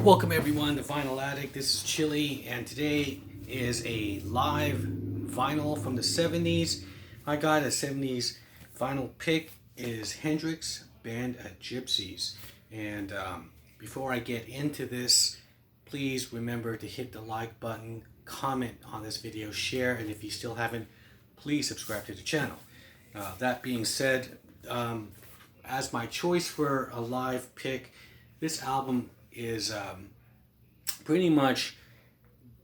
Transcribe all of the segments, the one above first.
Welcome everyone to Vinyl Addict. This is Chili, and today is a live vinyl from the 70s. I got a 70s vinyl pick. It is Hendrix, band at Gypsys. And before I get into this, please remember to hit the like button, comment on this video, share, and if you still haven't, please subscribe to the channel. That being said, as my choice for a live pick, this album is pretty much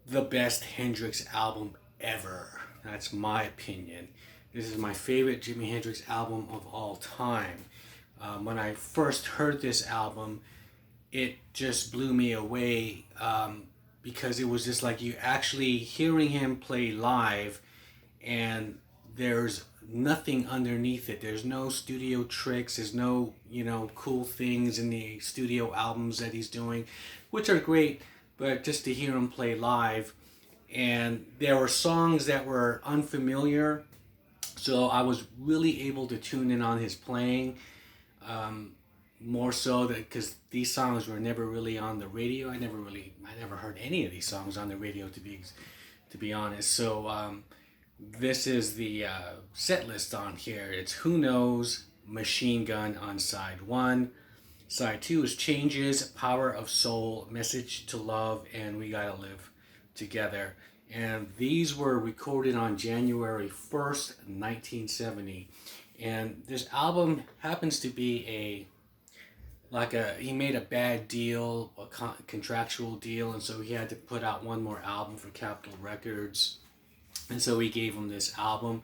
the best Hendrix album ever. That's my opinion. This is my favorite Jimi Hendrix album of all time. When I first heard this album, it just blew me away because it was just like you actually hearing him play live, and there's nothing underneath it. There's no studio tricks. There's no, cool things in the studio albums that he's doing, which are great, but just to hear him play live. And there were songs that were unfamiliar, so I was really able to tune in on his playing, more so that because these songs were never really on the radio. I never heard any of these songs on the radio, to be honest. So this is the set list on here. It's Who Knows, Machine Gun on side 1. Side 2 is Changes, Power of Soul, Message to Love, and We Gotta Live Together. And these were recorded on January 1st, 1970. And this album happens to be he made a bad deal, a contractual deal, and so he had to put out one more album for Capitol Records. And so we gave him this album.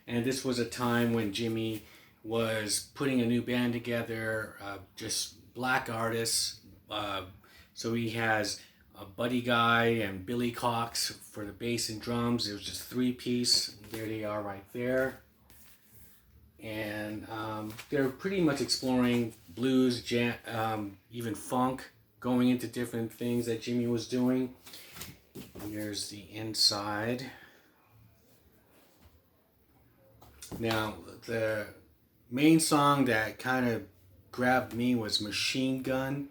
And this was a time when Jimi was putting a new band together, just black artists. So he has Buddy Guy and Billy Cox for the bass and drums. It was just 3-piece. There they are right there. And they're pretty much exploring blues, even funk, going into different things that Jimi was doing. Here's the inside. Now, the main song that kind of grabbed me was Machine Gun.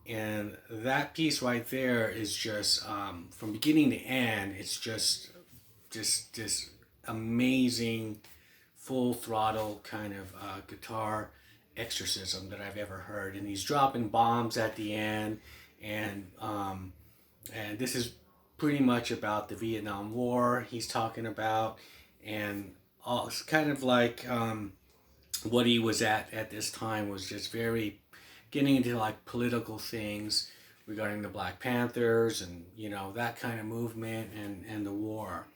And that piece right there is just, from beginning to end, it's just this amazing, full throttle kind of guitar exorcism that I've ever heard. And he's dropping bombs at the end. And this is pretty much about the Vietnam War he's talking about. And it's kind of like what he was at this time was just very getting into like political things regarding the Black Panthers and that kind of movement and the war.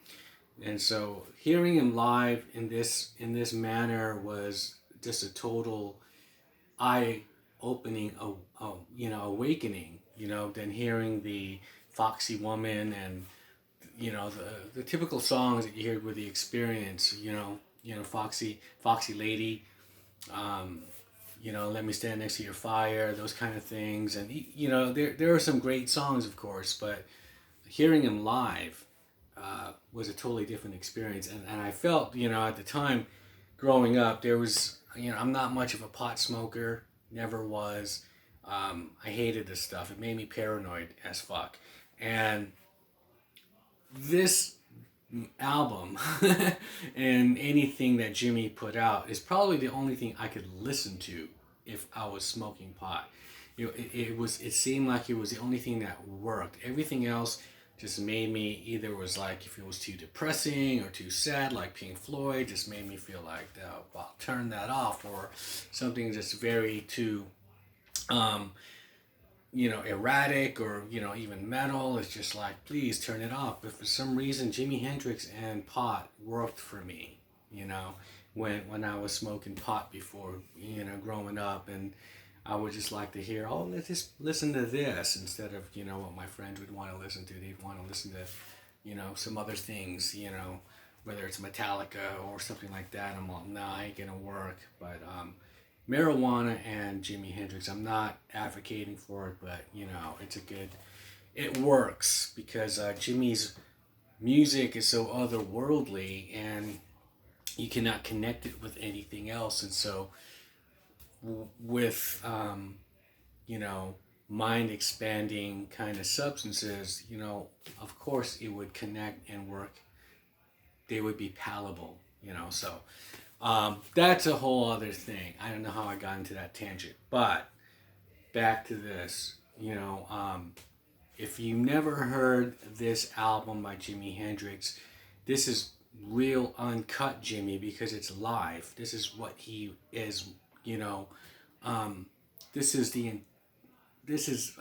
And so hearing him live in this manner was just a total eye-opening awakening, than hearing the Foxy Woman and the typical songs that you hear with the Experience, Foxy Lady, Let Me Stand Next to Your Fire, those kind of things. And there are some great songs, of course, but hearing him live was a totally different experience. And I felt, at the time growing up, there was, I'm not much of a pot smoker, never was. I hated this stuff. It made me paranoid as fuck. And this album and anything that Jimi put out is probably the only thing I could listen to if I was smoking pot. It seemed like it was the only thing that worked. Everything else just made me either was like if it was too depressing or too sad, like Pink Floyd, just made me feel like well, turn that off, or something just very too erratic, or even metal. It's just like, please turn it off. But for some reason, Jimi Hendrix and pot worked for me. When I was smoking pot before, growing up, and I would just like to hear, let's just listen to this instead of what my friends would want to listen to. They'd want to listen to some other things, whether it's Metallica or something like that. I'm all, nah, ain't gonna work. But marijuana and Jimi Hendrix, I'm not advocating for it, but it works because Jimi's music is so otherworldly and you cannot connect it with anything else. And so with mind expanding kind of substances, you know, of course it would connect and work. They would be palatable, you know. So that's a whole other thing. I don't know how I got into that tangent, but back to this, you know, if you never heard this album by Jimi Hendrix, this is real uncut Jimi because it's live. This is what he is, you know. This is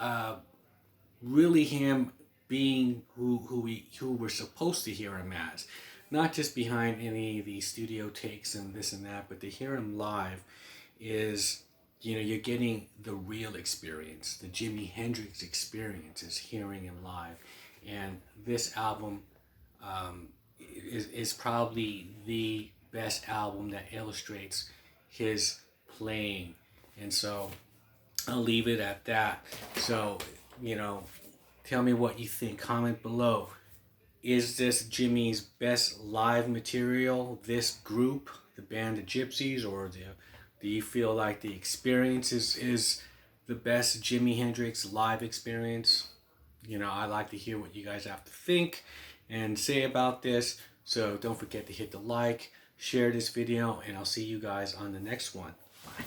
really him being who we're supposed to hear him as, not just behind any of the studio takes and this and that, but to hear him live is, you know, you're getting the real experience. The Jimi Hendrix experience is hearing him live, and this album is probably the best album that illustrates his playing, and so I'll leave it at that. So, you know, tell me what you think. Comment below. Is this Jimi's best live material, this group, the band the Gypsys, or do you feel like the experience is the best Jimi Hendrix live experience? You know, I like to hear what you guys have to think and say about this. So don't forget to hit the like, share this video, and I'll see you guys on the next one. Bye.